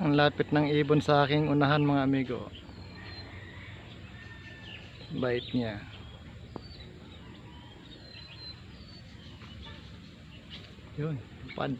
Ang lapit ng ibon sa aking unahan mga amigo. Bait niya. Yun, pad.